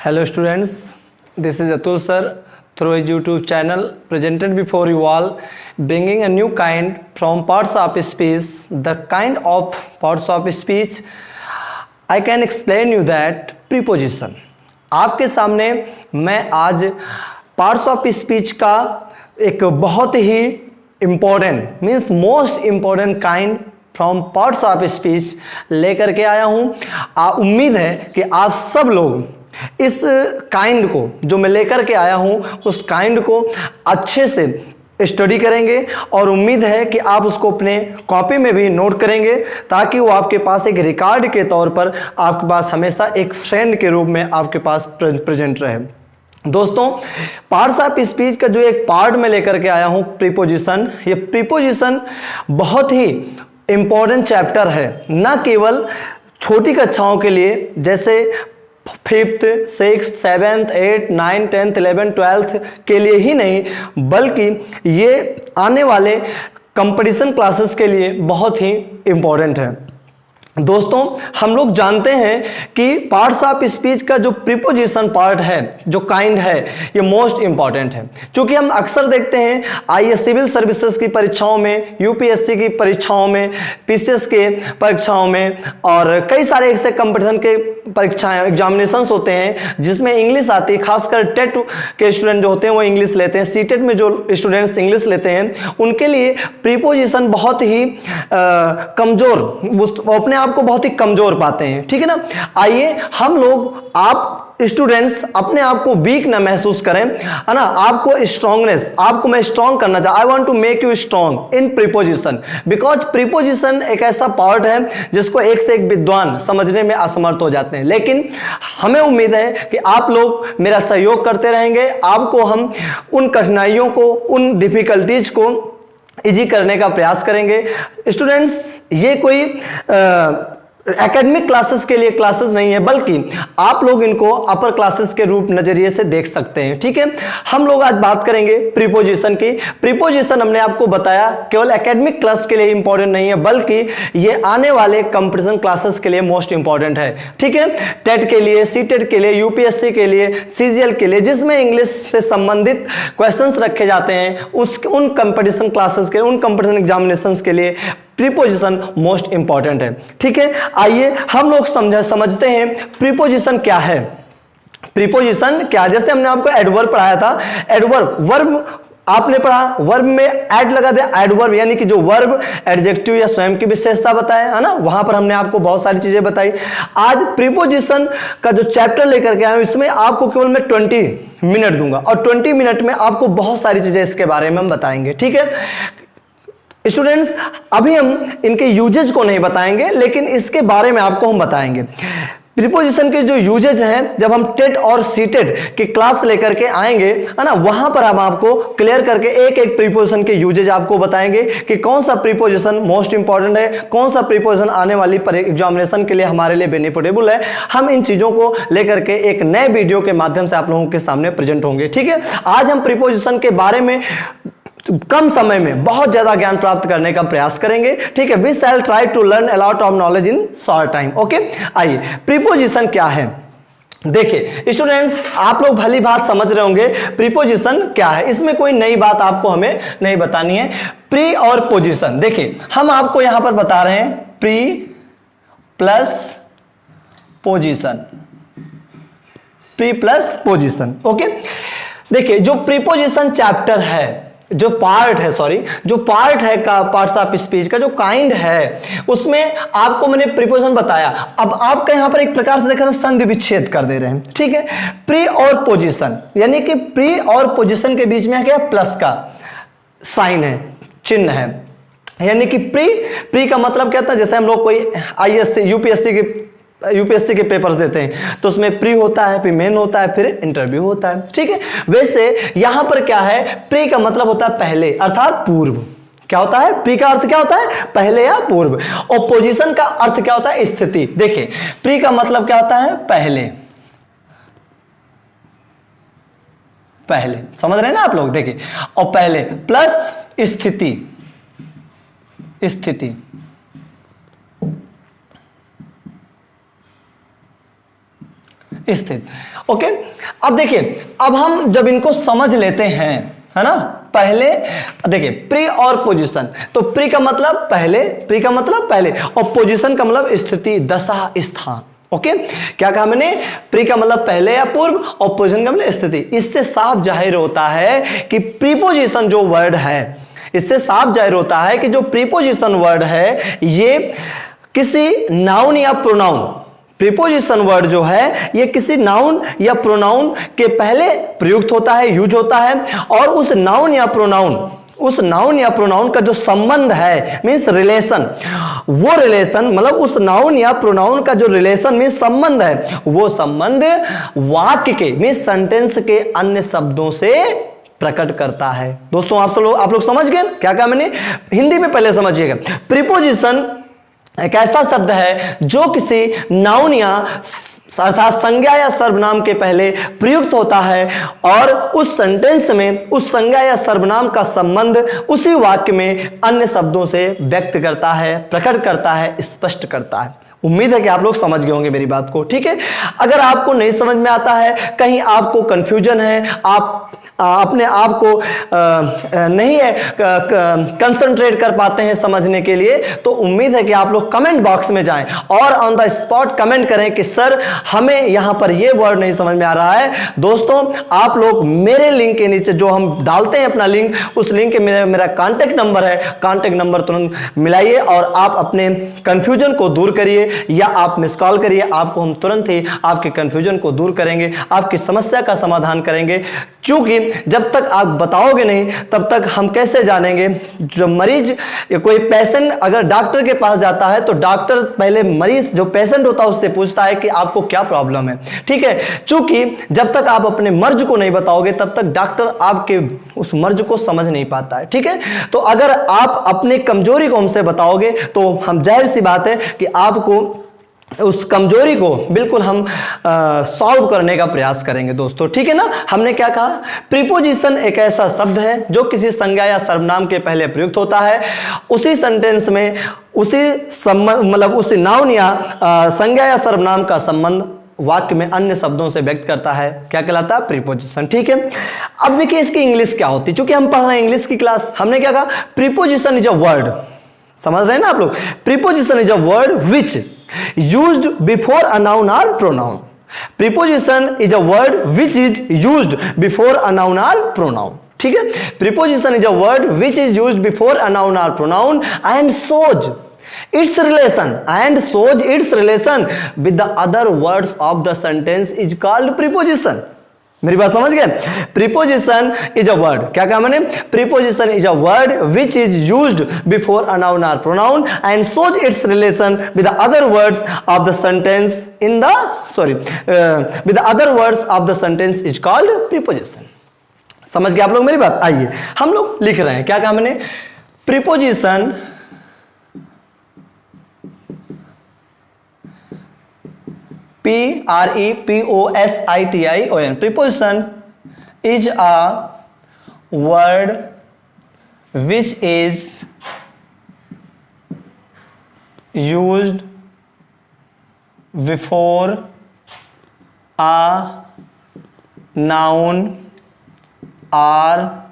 Hello students, this is Atul sir through his YouTube channel presented before you all, bringing a new kind from parts of speech. The kind of parts of speech I can explain you that preposition. आपके सामने मैं आज parts of speech का एक बहुत ही important means most important kind from parts of speech लेकर के आया हूँ। उम्मीद है कि आप सब लोग इस काइंड को जो मैं लेकर के आया हूँ उस काइंड को अच्छे से स्टडी करेंगे और उम्मीद है कि आप उसको अपने कॉपी में भी नोट करेंगे ताकि वो आपके पास एक रिकॉर्ड के तौर पर आपके पास हमेशा एक फ्रेंड के रूप में आपके पास प्रेजेंट रहे। दोस्तों, पार्ट्स ऑफ स्पीच का जो एक पार्ट में लेकर के आया हूँ प्रीपोजिशन, ये प्रीपोजिशन बहुत ही इम्पोर्टेंट चैप्टर है, न केवल छोटी कक्षाओं के लिए जैसे 5th, 6th, 7th, 8th, 9th, 10th, 11th, 12th के लिए ही नहीं, बल्कि ये आने वाले कंपटीशन क्लासेस के लिए बहुत ही इम्पोर्टेंट है। दोस्तों, हम लोग जानते हैं कि पार्ट्स ऑफ स्पीच का जो प्रीपोजिशन पार्ट है, जो काइंड है, ये मोस्ट इंपॉर्टेंट है। क्योंकि हम अक्सर देखते हैं आईएएस सिविल सर्विसेज की परीक्षाओं में, यूपीएससी की परीक्षाओं में, पीसीएस के परीक्षाओं में और कई सारे ऐसे कंपटीशन के परीक्षाएं एग्जामिनेशंस होते हैं जिसमें इंग्लिश आती है। खासकर टेट के स्टूडेंट जो होते हैं वो इंग्लिश लेते हैं, सीटेट में जो स्टूडेंट्स इंग्लिश लेते हैं उनके लिए प्रीपोजिशन बहुत ही कमज़ोर, अपने आप को बहुत ही कमजोर पाते हैं। ठीक है ना। आइए हम लोग, आप स्टूडेंट्स अपने आप को वीक ना महसूस करें, है ना। आपको स्ट्रांगनेस, आपको मैं स्ट्रांग करना चाहता, I want to make you strong in preposition, because preposition एक ऐसा पार्ट है जिसको एक से एक विद्वान समझने में असमर्थ हो जाते हैं। लेकिन हमें उम्मीद है कि आप लोग मेरा सहयोग करते रहेंगे, आपको हम उन कठिनाइयों को, उन डिफिकल्टीज को इजी करने का प्रयास करेंगे। स्टूडेंट्स, ये कोई एकेडमिक क्लासेस के लिए क्लासेस नहीं है, बल्कि आप लोग इनको अपर क्लासेस के रूप नजरिए से देख सकते हैं। ठीक है। हम लोग आज बात करेंगे प्रीपोजिशन की। प्रीपोजिशन हमने आपको बताया केवल एकेडमिक क्लास के लिए इंपॉर्टेंट नहीं है, बल्कि ये आने वाले कंपटीशन क्लासेस के लिए मोस्ट इंपॉर्टेंट है। ठीक है। टेट के लिए, सीटेट के लिए, यूपीएससी के लिए, सीजीएल के लिए, जिसमें इंग्लिश से संबंधित क्वेश्चंस रखे जाते हैं, उन कंपटीशन क्लासेस के, उन कंपटीशन एग्जामिनेशंस के लिए प्रीपोजिशन मोस्ट इंपॉर्टेंट है। ठीक है। आइए हम लोग समझते हैं प्रीपोजिशन क्या है। प्रीपोजिशन क्या, जैसे हमने आपको एडवर्ब पढ़ाया था, एडवर्ब वर्ब आपने पढ़ा, वर्ब में एड लगा दिया, एडवर्ब यानी कि जो वर्ब एडजेक्टिव या स्वयं की विशेषता बताए, है ना, वहां पर हमने आपको बहुत सारी चीजें बताई। आज प्रीपोजिशन का जो चैप्टर लेकर के आया हूं, इसमें आपको केवल मैं 20 मिनट दूंगा और 20 मिनट में आपको बहुत सारी चीजें इसके बारे में हम बताएंगे। ठीक है स्टूडेंट्स, अभी हम इनके यूजेज को नहीं बताएंगे, लेकिन इसके बारे में आपको हम बताएंगे। प्रीपोजिशन के जो यूजेज हैं, जब हम टेट और सीटेट की क्लास लेकर के आएंगे, है ना, वहां पर हम आपको क्लियर करके एक एक प्रीपोजिशन के यूजेज आपको बताएंगे कि कौन सा प्रीपोजिशन मोस्ट इंपॉर्टेंट है, कौन सा प्रीपोजिशन आने वाली एग्जामिनेशन के लिए हमारे लिए बेनिफिटेबल है। हम इन चीजों को लेकर के एक नए वीडियो के माध्यम से आप लोगों के सामने प्रेजेंट होंगे। ठीक है। आज हम प्रीपोजिशन के बारे में कम समय में बहुत ज्यादा ज्ञान प्राप्त करने का प्रयास करेंगे। ठीक है। We shall try to learn a lot of knowledge in short time. Okay, आइए प्रीपोजिशन क्या है। देखिए स्टूडेंट्स, आप लोग भली बात समझ रहे होंगे प्रीपोजिशन क्या है, इसमें कोई नई बात आपको हमें नहीं बतानी है। प्री और पोजिशन, देखिए हम आपको यहां पर बता रहे हैं pre plus position, pre plus position. Okay, देखिए जो प्रीपोजिशन चैप्टर है, जो पार्ट है का पार्ट्स ऑफ स्पीच का जो काइंड है, उसमें आपको मैंने प्रीपोजिशन बताया। अब आपका यहां पर एक प्रकार से देखा संधि विच्छेद कर दे रहे हैं। ठीक है। प्री और पोजिशन, यानी कि प्री और पोजिशन के बीच में क्या प्लस का साइन है, चिन्ह है, यानी कि प्री का मतलब क्या था, जैसे हम लोग कोई आईएएस यूपीएससी के पेपर्स देते हैं तो उसमें प्री होता है, फिर मेन होता है, फिर इंटरव्यू होता है। ठीक है। वैसे यहां पर क्या है, प्री का मतलब होता है पहले, अर्थात पूर्व। क्या होता है, प्री का अर्थ क्या होता है, पहले या पूर्व। और पोजीशन का अर्थ क्या होता है, स्थिति। देखिए प्री का मतलब क्या होता है, पहले, पहले, समझ रहे हैं ना आप लोग। देखिए, और पहले प्लस स्थिति, स्थिति स्थित। ओके, अब देखिए, अब हम जब इनको समझ लेते हैं, है ना, पहले देखिए प्री और पोजीशन, तो प्री का मतलब पहले, प्री का मतलब पहले, और पोजीशन का मतलब स्थिति, दशा, स्थान। ओके, क्या कहा मैंने? प्री का मतलब पहले या पूर्व, और पोजीशन का मतलब स्थिति। इससे साफ जाहिर होता है कि प्रीपोजिशन जो वर्ड है, इससे साफ जाहिर होता है कि जो प्रीपोजिशन वर्ड है ये किसी नाउन या प्रोनाउन, प्रीपोजिशन वर्ड जो है ये किसी नाउन या प्रोनाउन के पहले प्रयुक्त होता है, यूज होता है, और उस नाउन या प्रोनाउन का जो संबंध है, मीन्स रिलेशन, वो रिलेशन मतलब उस नाउन या प्रोनाउन का जो रिलेशन मीन्स संबंध है, वो संबंध वाक्य के मीन्स सेंटेंस के अन्य शब्दों से प्रकट करता है। दोस्तों आप लोग समझ गए क्या कहा मैंने? हिंदी में पहले समझिएगा। प्रीपोजिशन एक ऐसा शब्द है जो किसी नाउन या अर्थात संज्ञा या सर्वनाम के पहले प्रयुक्त होता है और उस सेंटेंस में उस संज्ञा या सर्वनाम का संबंध उसी वाक्य में अन्य शब्दों से व्यक्त करता है, प्रकट करता है, स्पष्ट करता है। उम्मीद है कि आप लोग समझ गए होंगे मेरी बात को। ठीक है, अगर आपको नहीं समझ में आता है, कहीं आपको कंफ्यूजन है, आप अपने आप को नहीं कंसंट्रेट कर पाते हैं समझने के लिए, तो उम्मीद है कि आप लोग कमेंट बॉक्स में जाएं और ऑन द स्पॉट कमेंट करें कि सर हमें यहां पर ये वर्ड नहीं समझ में आ रहा है। दोस्तों आप लोग मेरे लिंक के नीचे जो हम डालते हैं अपना लिंक, उस लिंक के मेरा कांटेक्ट नंबर है, कांटेक्ट नंबर तुरंत मिलाइए और आप अपने कंफ्यूजन को दूर करिए, या आप मिस कॉल करिए, आपको हम तुरंत ही आपके कंफ्यूजन को दूर करेंगे, आपकी समस्या का समाधान करेंगे। क्योंकि जब तक आप बताओगे नहीं तब तक हम कैसे जानेंगे? जो मरीज या कोई पेशेंट अगर डॉक्टर के पास जाता है तो डॉक्टर पहले मरीज जो पेशेंट होता है उससे पूछता है कि आपको क्या प्रॉब्लम है। ठीक है, क्योंकि जब तक आप अपने मर्ज को नहीं बताओगे तब तक डॉक्टर आपके उस मर्ज को समझ नहीं पाता है। ठीक है, तो अगर आप अपनी कमजोरी को हमसे बताओगे तो हम जाहिर सी बात है कि आपको उस कमजोरी को बिल्कुल हम सॉल्व करने का प्रयास करेंगे दोस्तों। ठीक है ना, हमने क्या कहा? प्रीपोजिशन एक ऐसा शब्द है जो किसी संज्ञा या सर्वनाम के पहले प्रयुक्त होता है, उसी सेंटेंस में उसी मतलब उसी नाउन या संज्ञा या सर्वनाम का संबंध वाक्य में अन्य शब्दों से व्यक्त करता है। क्या कहलाता है? प्रीपोजिशन। ठीक है, अब देखिए इसकी इंग्लिश क्या होती है। चूंकि हम पढ़ रहे हैं इंग्लिश की क्लास, हमने क्या कहा? प्रीपोजिशन इज अ वर्ड, समझ रहे हैं ना आप लोग? Preposition is a word which used before a noun or pronoun. Preposition is a word which is used before a noun or pronoun. ठीक है, preposition is a word which is used before a noun or pronoun and shows its relation with the other words of the sentence is called preposition. मेरी बात समझ गए? Preposition is a word, क्या कहा मैंने? Preposition is a word which is used before a noun और pronoun and shows its relation with the other words of the sentence in the with the other words of the sentence is called preposition. समझ गए आप लोग मेरी बात? आइए हम लोग लिख रहे हैं, क्या कहा मैंने? Preposition Preposition. Preposition is a word which is used before a noun or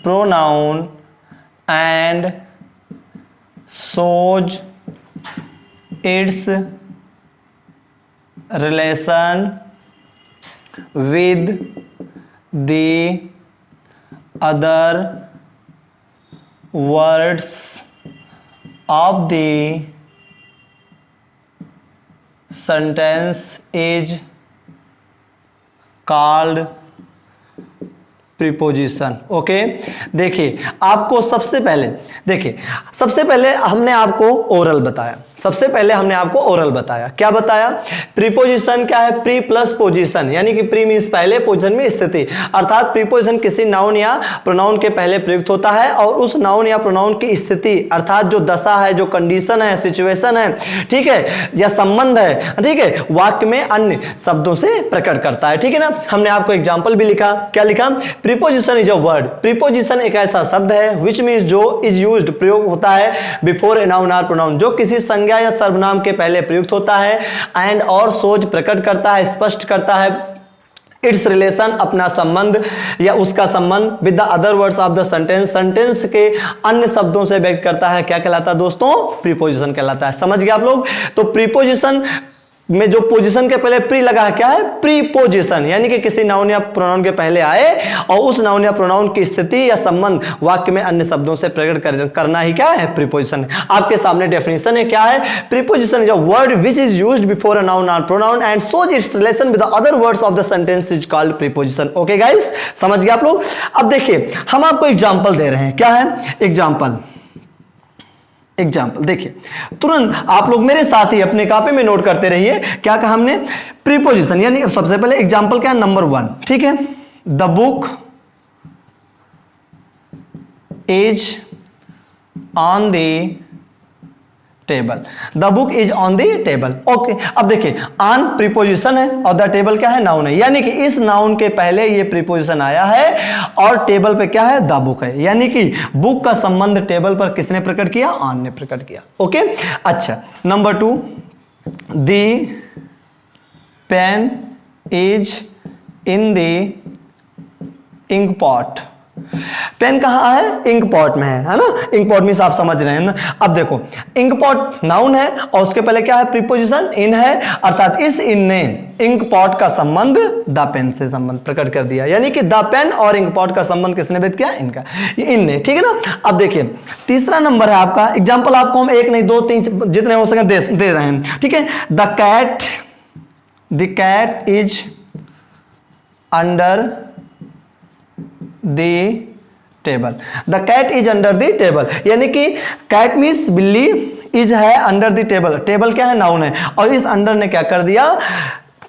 pronoun and shows its relation with the other words of the sentence is called preposition. Okay, देखिए आपको सबसे पहले हमने आपको ओरल बताया। क्या बताया? प्रीपोजिशन क्या है? प्री प्लस पोजीशन, यानी कि प्री मींस पहले, पोजीशन में स्थिति, अर्थात प्रीपोजिशन किसी नाउन या प्रोनाउन के पहले प्रयुक्त होता है और उस नाउन या प्रोनाउन की स्थिति अर्थात जो दशा है, जो कंडीशन है, सिचुएशन है, ठीक है, या संबंध है, ठीक है, वाक्य में अन्य शब्दों से प्रकट करता है। ठीक है ना, हमने आपको एग्जाम्पल भी लिखा। क्या लिखा? Preposition is a word, preposition एक ऐसा शब्द है विच मींस जो इज यूज्ड प्रयोग होता है बिफोर ए नाउन और प्रोनाउन, जो किसी संज्ञा संज्ञा या सर्वनाम के पहले प्रयुक्त होता है। एंड और सोच प्रकट करता है, स्पष्ट करता है इट्स रिलेशन, अपना संबंध या उसका संबंध with the other words of the sentence, sentence के अन्य शब्दों से व्यक्त करता है। क्या कहलाता है दोस्तों? प्रीपोजिशन कहलाता है। समझ गए आप लोग? तो प्रीपोजिशन में जो पोजीशन के पहले प्री लगा है क्या है? प्रीपोजिशन, यानी कि किसी नाउन या प्रोनाउन के पहले आए और उस नाउन या प्रोनाउन की स्थिति या संबंध वाक्य में अन्य शब्दों से प्रकट करना ही क्या है? प्रीपोजिशन है। आपके सामने डेफिनेशन है, क्या है? Preposition is a word which is used before a noun और pronoun and shows its relation with the other words of the sentence is called preposition. Okay guys, समझ गए आप लोग? अब देखिए हम आपको एग्जांपल दे रहे हैं। क्या है एग्जांपल? एग्जाम्पल देखिए, तुरंत आप लोग मेरे साथ ही अपने कॉपी में नोट करते रहिए। क्या कहा हमने? प्रीपोजिशन, यानी सबसे पहले एग्जाम्पल क्या है? नंबर 1, ठीक है, the book is on the table. The book is on the table. Okay, अब देखिए ऑन प्रीपोजिशन है और द टेबल क्या है? नाउन है, यानी कि इस नाउन के पहले ये प्रीपोजिशन आया है और टेबल पे क्या है? द बुक है, यानी कि बुक का संबंध टेबल पर किसने प्रकट किया? ऑन ने प्रकट किया। ओके, अच्छा, number 2, the pen is in the ink pot. Pen कहाँ है? इंक पॉट में है ना? इंक पॉट में आप समझ रहे हैं ना? अब देखो इंक पॉट नाउन है और उसके पहले क्या है? प्रीपोजिशन इन है, अर्थात इस इन ने इंक पॉट का संबंध द पेन से संबंध प्रकट कर दिया, यानी कि द पेन और इंक पॉट का संबंध किसने व्यक्त किया? इनका, इन ने, ठीक है ना? अब देखिए तीसरा नंबर है आपका एग्जाम्पल, आपको हम 1 नहीं 2 3 जितने हो सके दे रहे हैं, ठीक है। The cat is under the table. The cat is under the table, यानी कि कैट मीन्स बिल्ली, इज है अंडर द टेबल, टेबल क्या है? नाउन है, और इस अंडर ने क्या कर दिया?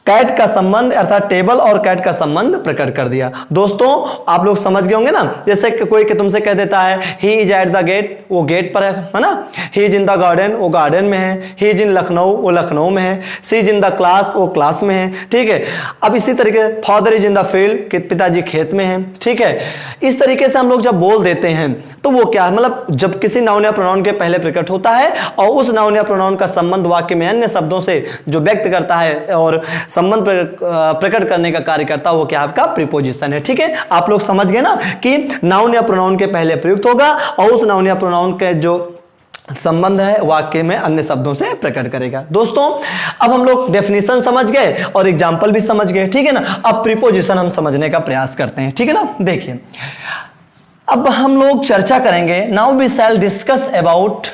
कैट का संबंध अर्थात टेबल और कैट का संबंध प्रकट कर दिया। दोस्तों आप लोग समझ गए होंगे ना? जैसे कोई कि तुमसे कह देता है he is at the gate, वो गेट पर है ना? He is in the garden, वो गार्डन में है। ही इज इन लखनऊ, वो लखनऊ में है। सी इज इन द क्लास, वो क्लास में है, ठीक है। अब इसी तरीके father is in the field, कि पिताजी खेत में है, ठीक है। इस तरीके से हम लोग जब बोल देते हैं तो वो क्या है? मतलब जब किसी नाउन या प्रोनाउन के पहले प्रकट होता है और उस नाउन या प्रोनाउन का संबंध वाक्य में अन्य शब्दों से जो व्यक्त करता है और संबंध प्रकट करने का कार्य करता है, वो क्या आपका? प्रीपोजिशन है, ठीक है। आप लोग समझ गए ना कि नाउन या प्रोनाउन के पहले प्रयुक्त होगा और उस नाउन या प्रोनाउन के जो संबंध है वाक्य में अन्य शब्दों से प्रकट करेगा। दोस्तों अब हम लोग डेफिनेशन समझ गए और एग्जाम्पल भी समझ गए, ठीक है ना? अब प्रीपोजिशन हम समझने का प्रयास करते हैं, ठीक है ना? देखिए अब हम लोग चर्चा करेंगे, now we shall discuss about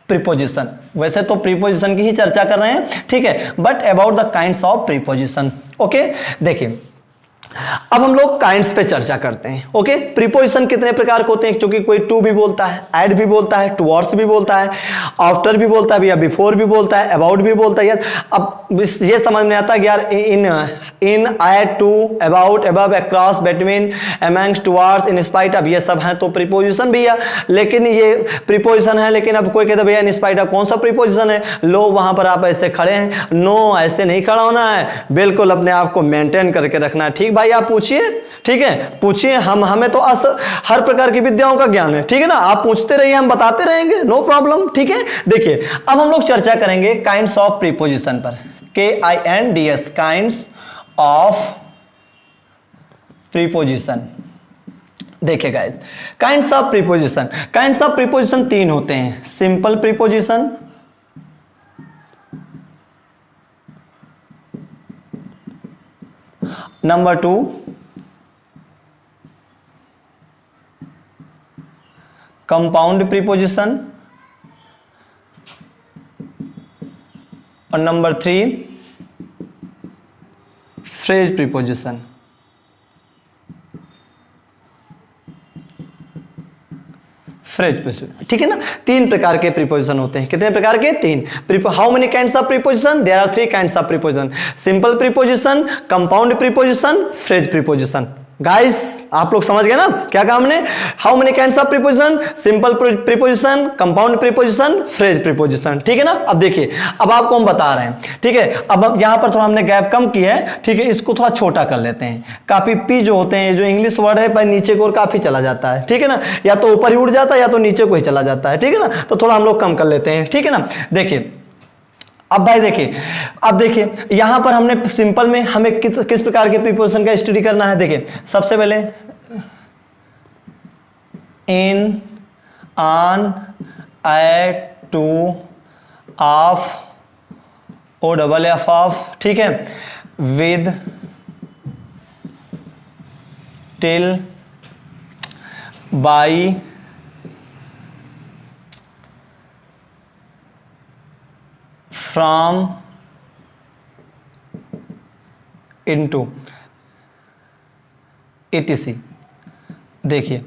preposition. वैसे तो प्रीपोजिशन की ही चर्चा कर रहे हैं, ठीक है, but about the kinds of preposition. Okay, देखिए अब हम लोग काइंड्स पे चर्चा करते हैं। ओके, प्रीपोजिशन कितने प्रकार के होते हैं? क्योंकि कोई टू भी बोलता है, एड भी बोलता है, टुवर्ड्स भी बोलता है, आफ्टर भी बोलता है, या बिफोर भी बोलता है, अबाउट भी बोलता है। यार अब ये समझ में आता है कि यार in, at, to, about, above, across, between, amongst, towards, in spite, अब ये सब हैं तो प्रीपोजिशन भैया। लेकिन ये प्रीपोजिशन है, लेकिन अब कोई कहता भैया इन स्पाइट ऑफ कौन सा प्रीपोजिशन है? लो वहां पर आप ऐसे खड़े हैं, नो ऐसे नहीं खड़ा होना है, बिल्कुल अपने आप को मेंटेन करके रखना है, ठीक भाई? आप पूछिए, ठीक है, पूछिए, हमें तो हर प्रकार की विद्याओं का ज्ञान है, ठीक है ना? आप पूछते रहिए, हम बताते रहेंगे, नो प्रॉब्लम, ठीक है। देखिए अब हम लोग चर्चा करेंगे काइंड्स ऑफ प्रीपोजिशन पर, KINDS, काइंड्स ऑफ प्रीपोजिशन। देखिए guys, kinds of preposition, kinds of preposition 3 होते हैं। Simple preposition, number 2 compound preposition, और number 3 phrase preposition. Phrase preposition, ठीक है ना? 3 प्रकार के प्रीपोजिशन होते हैं। कितने प्रकार के? 3। How many kinds of preposition? There are 3 kinds of preposition. Simple preposition, compound preposition, phrase preposition. Guys आप लोग समझ गए ना क्या कहा हमने? How many kinds of preposition? Simple preposition, compound preposition, phrase preposition, ठीक है ना? अब देखिए अब आपको हम बता रहे हैं, ठीक है। अब यहां पर थोड़ा हमने गैप कम की है, ठीक है, इसको थोड़ा छोटा कर लेते हैं। काफी पी जो होते हैं, जो इंग्लिश वर्ड है पर नीचे को और काफी चला जाता है, ठीक है ना? या तो ऊपर ही उड़ जाता है या तो नीचे को ही चला जाता है, ठीक है ना? तो थोड़ा हम लोग कम कर लेते हैं, ठीक है ना? देखिए अब भाई देखिए, अब देखिए यहां पर हमने सिंपल में हमें किस प्रकार के प्रीपोजिशन का स्टडी करना है। देखिए सबसे पहले in, on, at, to, of, O double F of, ठीक है, with, till, by, from, into, etc। देखिए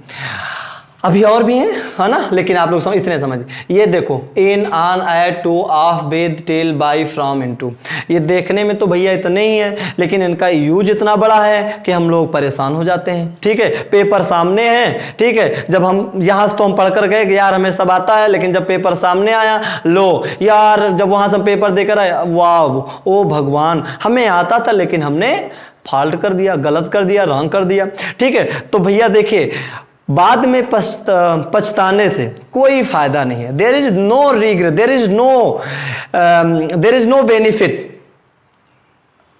अभी और भी हैं, है ना, लेकिन आप लोग इतने समझिए। ये देखो in, on, at, to, of, with, till, by, from, into, ये देखने में तो भैया इतने ही है, लेकिन इनका यूज इतना बड़ा है कि हम लोग परेशान हो जाते हैं। ठीक है, पेपर सामने है, ठीक है, जब हम यहाँ से तो हम पढ़ कर गए कि यार हमें सब आता है, लेकिन जब पेपर सामने आया, लो यार, जब वहाँ से पेपर देकर आया, वाह ओ भगवान, हमें आता था लेकिन हमने फाल्ट कर दिया, गलत कर दिया, रॉन्ग कर दिया। ठीक है, तो भैया देखिए बाद में पछताने से कोई फायदा नहीं है। There is no regret, there is no benefit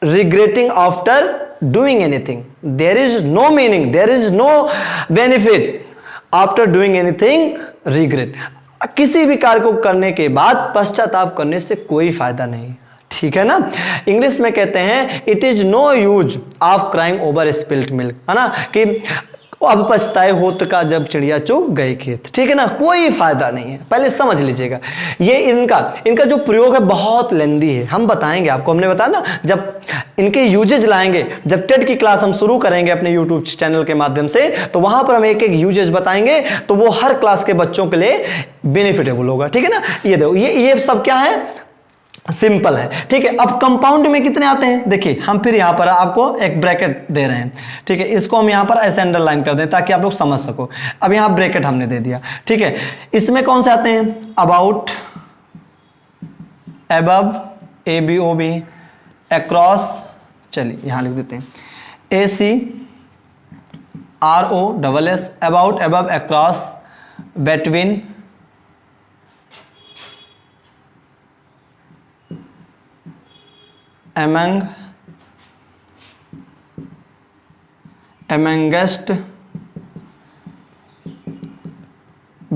regretting after doing anything, there is no meaning, there is no benefit after doing anything regret. किसी भी कार्य को करने के बाद पश्चाताप करने से कोई फायदा नहीं। ठीक है ना, इंग्लिश में कहते हैं it is no use of crying over spilled milk, है ना, कि अब पछताए होत का जब चिड़िया चुग गए खेत। ठीक है ना, कोई फायदा नहीं है, पहले समझ लीजिएगा। ये इनका जो प्रयोग है बहुत लेंदी है, हम बताएंगे आपको, हमने बताया ना, जब इनके यूजेज लाएंगे, जब टेट की क्लास हम शुरू करेंगे अपने यूट्यूब चैनल के माध्यम से, तो वहां पर हम एक एक यूजेज बताएंगे, तो वो हर क्लास के बच्चों के लिए बेनिफिटेबल होगा। ठीक है ना, ये देखो ये सब क्या है, सिंपल है। ठीक है, अब कंपाउंड में कितने आते हैं, देखिए हम फिर यहां पर आपको एक ब्रैकेट दे रहे हैं। ठीक है, इसको हम यहां पर ऐसे अंडरलाइन कर दें ताकि आप लोग समझ सको। अब यहां ब्रैकेट हमने दे दिया। ठीक है, इसमें कौन से आते हैं, अबाउट, एबव, ABOB, अक्रॉस, चलिए यहां लिख देते हैं ACROSS, about, above, across, between, among, amongst,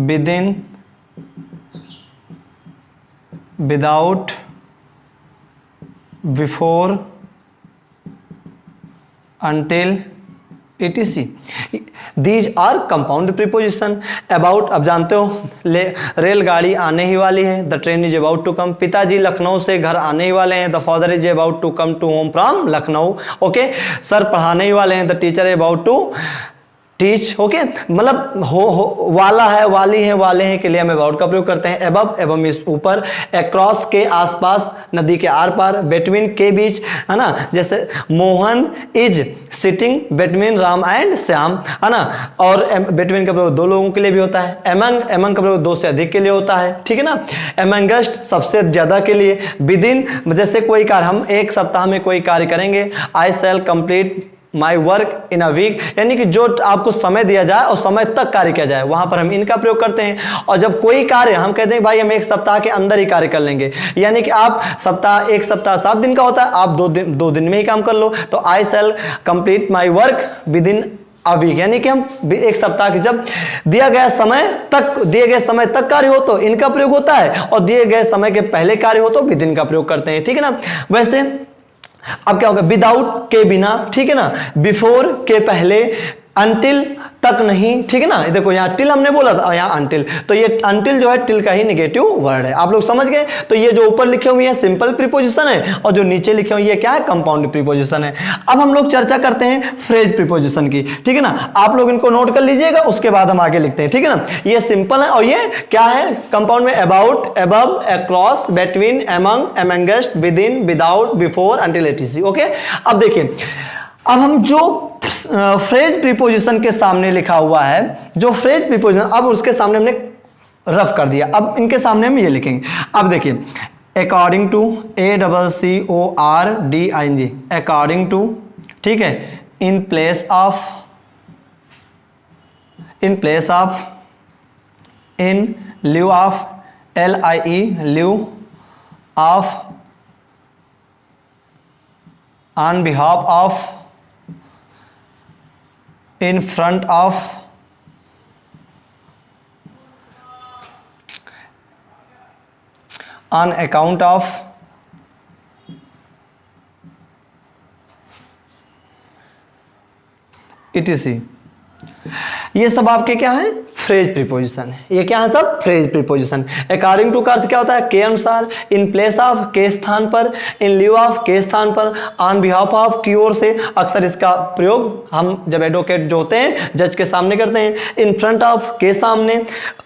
within, without, before, until, etc। These are compound preposition। About, अब जानते हो, रेलगाड़ी आने ही वाली है, the train is about to come, पिताजी लखनऊ से घर आने ही वाले हैं, the father is about to come to home from Lucknow. Okay, sir पढ़ाने ही वाले हैं, the teacher is about to teach. Okay, मतलब हो वाला है, वाली है, वाले हैं के लिए हम अबाउट का प्रयोग करते हैं। एबव, एबव मींस ऊपर, अक्रॉस के आसपास, नदी के आर पार, बिटवीन के बीच, है ना, जैसे Mohan is sitting between Ram and Shyam, है ना, और बिटवीन का प्रयोग दो लोगों के लिए भी होता है। एमंग, एमंग का प्रयोग दो से अधिक के लिए होता है। ठीक है ना, एमंगस्ट सबसे ज्यादा के लिए। विदिन, जैसे कोई कार्य हम एक सप्ताह में कोई कार्य करेंगे, I shall complete my work in a week, यानी कि जो आपको समय दिया जाए और समय तक कार्य किया जाए, वहां पर हम इनका प्रयोग करते हैं। और जब कोई कार्य हम कहते हैं भाई हम एक सप्ताह के अंदर ही कार्य कर लेंगे, यानी कि आप एक सप्ताह 7 दिन का होता है, आप 2 दिन में ही काम कर लो, तो I shall complete my work within a week, यानी कि हम एक सप्ताह के जब दिए गए समय तक कार्य हो तो इनका प्रयोग होता है, और दिए गए समय के पहले कार्य हो तो विद इन का प्रयोग करते हैं। ठीक है ना, वैसे अब क्या होगा, विदाउट के बिना, ठीक है ना, बिफोर के पहले, अनटिल तक नहीं। ठीक है ना, देखो यहाँ टिल हमने बोला था, यहाँ अनटिल, तो ये अनटिल जो है टिल का ही नेगेटिव वर्ड है। आप लोग समझ गए, तो ये जो ऊपर लिखे हुए हैं सिंपल प्रीपोजिशन है, और जो नीचे लिखे हुए ये क्या है, कंपाउंड प्रीपोजिशन है। अब हम लोग चर्चा करते हैं फ्रेज प्रीपोजिशन की। ठीक है ना, आप लोग इनको नोट कर लीजिएगा, उसके बाद हम आगे लिखते हैं। ठीक है ना, ये सिंपल है, और ये क्या है, कंपाउंड में about, above, across, between, among, amongst, within, without, before, until, etc. Okay, अब देखिए, अब हम जो फ्रेज प्रीपोजिशन के सामने लिखा हुआ है, जो फ्रेज प्रीपोजिशन, अब उसके सामने हमने रफ कर दिया, अब इनके सामने हम ये लिखेंगे। अब देखिए, according to, ACCORDING, according to, ठीक है, in place of, in lieu of, LIE, lieu of, on behalf of, in front of, on account of, etc. ये सब आपके क्या है, फ्रेज प्रीपोजिशन है। ये क्या है सब, फ्रेज प्रीपोजिशन। अकॉर्डिंग टू का अर्थ क्या होता है, के अनुसार, इन प्लेस ऑफ, के स्थान पर, इन लिeu ऑफ, के स्थान पर, ऑन बिहाफ ऑफ, की ओर से। अक्सर इसका प्रयोग हम जब एडवोकेट जो होते हैं जज के सामने करते हैं। इन फ्रंट ऑफ, के सामने,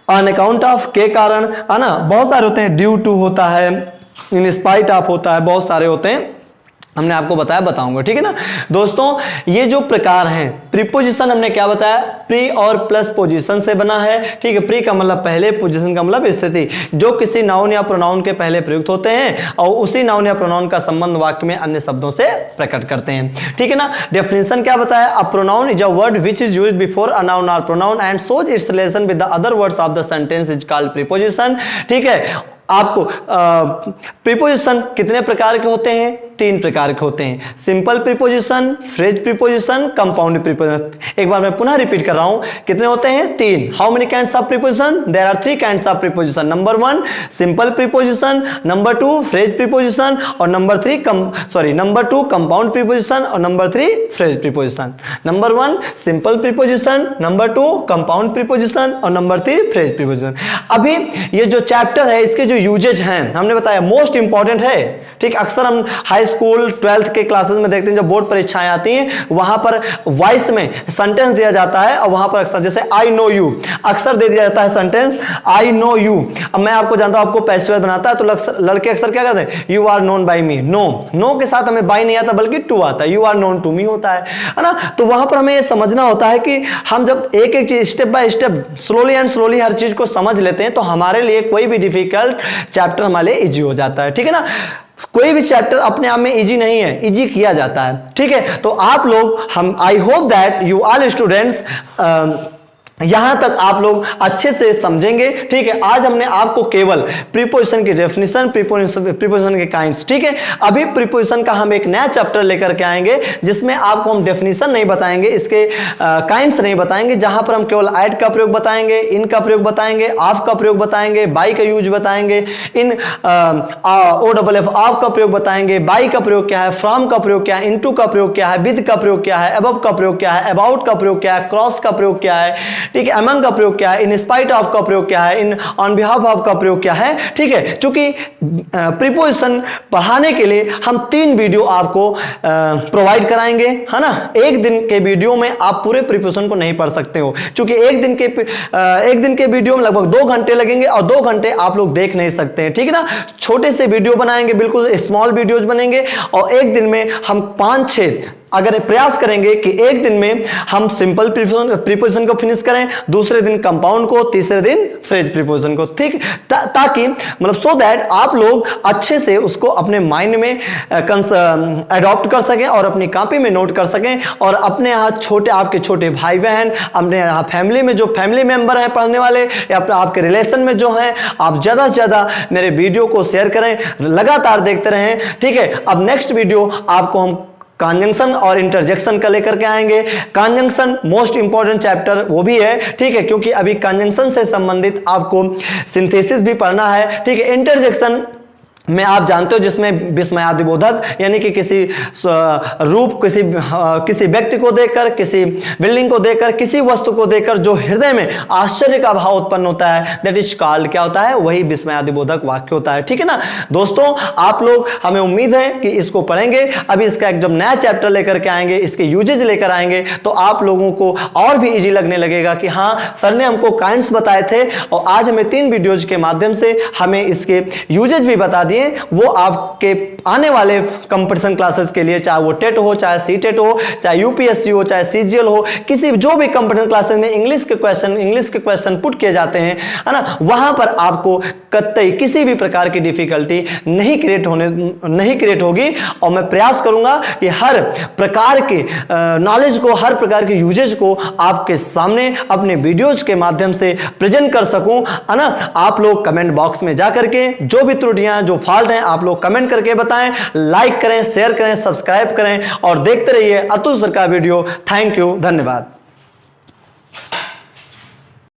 ऑन अकाउंट ऑफ, के कारण, है ना, बहुत सारे होते हैं, ड्यू टू होता है, इन स्पाइट ऑफ होता है, बहुत सारे होते हैं, हमने आपको बताया, बताऊंगा, ठीक है ना दोस्तों। ये जो प्रकार हैं प्रीपोजिशन, हमने क्या बताया, प्री और प्लस पोजीशन से बना है, ठीक है। प्री का मतलब पहले, पोजीशन का मतलब स्थिति, जो किसी नाउन या प्रोनाउन के पहले प्रयुक्त होते हैं और उसी नाउन या प्रोनाउन का संबंध वाक्य में अन्य शब्दों से प्रकट करते हैं, ठीक है ना। डेफिनेशन क्या बताया, a pronoun is a word which is used before a noun और pronoun and shows its relation with the other words of the sentence is called preposition, ठीक है। आपको प्रीपोजिशन कितने प्रकार के होते हैं, 3 प्रकार के होते हैं, simple preposition, phrase preposition, compound preposition. एक बार मैं पुनः रिपीट कर रहा हूं, कितने होते हैं, 3। How many kinds of preposition, there are 3 kinds of preposition. Number 1 simple preposition, number 2 phrase preposition और नंबर 2 कंपाउंड प्रीपोजिशन और number 3 phrase preposition. Number 1 simple preposition, number 2 compound preposition और नंबर 3 फ्रेज प्रीपोजिशन। अभी ये जो chapter है इसके जो usage हैं हमने बताया मोस्ट इंपॉर्टेंट है, ठीक। अक्सर हम हाई स्कूल 12th के क्लासेस में देखते हैं, जब बोर्ड परीक्षाएं आती हैं वहां पर वॉइस में सेंटेंस दिया जाता है और वहां पर अक्सर जैसे आई नो यू, अक्सर दे दिया जाता है सेंटेंस आई नो यू। अब मैं आपको जानता हूं, आपको पैसिव बनाता है तो लड़के अक्सर क्या करते हैं, you are known by me. Know के साथ हमें बाई नहीं आता बल्कि टू आता है, you are known to me होता है ना। तो वहां पर हमें यह समझना होता है कि हम जब एक एक चीज स्टेप बाय स्टेप स्लोली हर चीज को समझ लेते हैं तो हमारे लिए कोई भी डिफिकल्ट चैप्टर हमारे लिए इजी हो जाता है, ठीक है ना। कोई भी चैप्टर अपने आप में इजी नहीं है, इजी किया जाता है, ठीक है। तो आप लोग, हम I hope that you all students यहां तक आप लोग अच्छे से समझेंगे, ठीक है। आज हमने आपको केवल प्रीपोजिशन की डेफिनेशन, प्रीपोजिशन के काइंड्स, ठीक है। अभी प्रीपोजिशन का हम एक नया चैप्टर लेकर के आएंगे जिसमें आपको हम डेफिनेशन नहीं बताएंगे, इसके काइंड्स नहीं बताएंगे, जहां पर हम केवल एट का प्रयोग बताएंगे, इन का प्रयोग बताएंगे, ऑफ का प्रयोग बताएंगे, बाई का यूज बताएंगे, इन OFF ऑफ का प्रयोग बताएंगे, बाई का प्रयोग क्या है, फ्रॉम का प्रयोग क्या है, इनटू का प्रयोग क्या है, विद का प्रयोग क्या है, अबव का प्रयोग क्या है, अबाउट का प्रयोग क्या है, क्रॉस का प्रयोग क्या है, ठीक है। अमंग का प्रयोग क्या है, इन स्पाइट ऑफ का प्रयोग क्या है, इन ऑन बिहाफ ऑफ का प्रयोग क्या है, ठीक है। क्योंकि प्रीपोजिशन पढ़ाने के लिए हम 3 वीडियो आपको प्रोवाइड कराएंगे, है ना। एक दिन के वीडियो में आप पूरे प्रीपोजिशन को नहीं पढ़ सकते हो, क्योंकि एक दिन के वीडियो में लगभग 2 घंटे लगेंगे और 2 घंटे आप लोग देख नहीं सकते हैं, ठीक है ना। छोटे से वीडियो बनाएंगे, बिल्कुल स्मॉल वीडियोज बनेंगे और एक दिन में हम 5-6 अगर प्रयास करेंगे कि एक दिन में हम सिंपल प्रीपोजिशन को फिनिश करें, दूसरे दिन कंपाउंड को, तीसरे दिन फ्रेज प्रीपोजिशन को, ठीक। ताकि मतलब सो दैट आप लोग अच्छे से उसको अपने माइंड में अडॉप्ट कर सकें और अपनी कॉपी में नोट कर सकें और अपने यहाँ छोटे, आपके छोटे भाई बहन, अपने यहाँ फैमिली में जो फैमिली मेंबर हैं पढ़ने वाले या आपके रिलेशन में जो हैं, आप ज़्यादा से ज़्यादा मेरे वीडियो को शेयर करें, लगातार देखते रहें, ठीक है। अब नेक्स्ट वीडियो आपको हम कॉन्जंक्शन और इंटरजेक्शन का लेकर के आएंगे। कॉन्जंक्शन मोस्ट इंपॉर्टेंट चैप्टर वो भी है, ठीक है, क्योंकि अभी कॉन्जंक्शन से संबंधित आपको सिंथेसिस भी पढ़ना है, ठीक है। इंटरजेक्शन में आप जानते हो जिसमें विस्मयादिबोधक यानी कि किसी रूप, किसी व्यक्ति को देखकर, किसी बिल्डिंग को देखकर, किसी वस्तु को देखकर जो हृदय में आश्चर्य का भाव उत्पन्न होता है, दैट इज कॉल्ड क्या होता है, वही विस्मयादिबोधक वाक्य होता है, ठीक है ना दोस्तों। आप लोग, हमें उम्मीद है कि इसको पढ़ेंगे। अभी इसका एक जब नया चैप्टर लेकर के आएंगे, इसके यूजेज लेकर आएंगे तो आप लोगों को और भी इजी लगने लगेगा कि हाँ सर ने हमको काइंड्स बताए थे और आज हमें 3 वीडियोज के माध्यम से हमें इसके यूजेज भी बता वो आपके आने वाले कंपटीशन क्लासेस के लिए, चाहे वो टेट हो, चाहे सीटेट हो, चाहे यूपीएससी हो, चाहे सीजीएल हो, किसी जो भी कंपटीशन क्लासेस में इंग्लिश के क्वेश्चन पुट किए जाते हैं, है ना, वहां पर आपको कतई किसी भी प्रकार की डिफिकल्टी नहीं क्रिएट होगी। और मैं प्रयास करूंगा कि हर प्रकार के नॉलेज को, हर प्रकार के यूजेज को आपके सामने अपने वीडियोज के माध्यम से प्रेजेंट कर सकूं, है ना। आप लोग कमेंट बॉक्स में जाकर के जो भी त्रुटियां, जो फॉल्ट हैं आप लोग कमेंट करके बताएं, लाइक करें, शेयर करें, सब्सक्राइब करें और देखते रहिए अतुल सर का वीडियो। थैंक यू, धन्यवाद।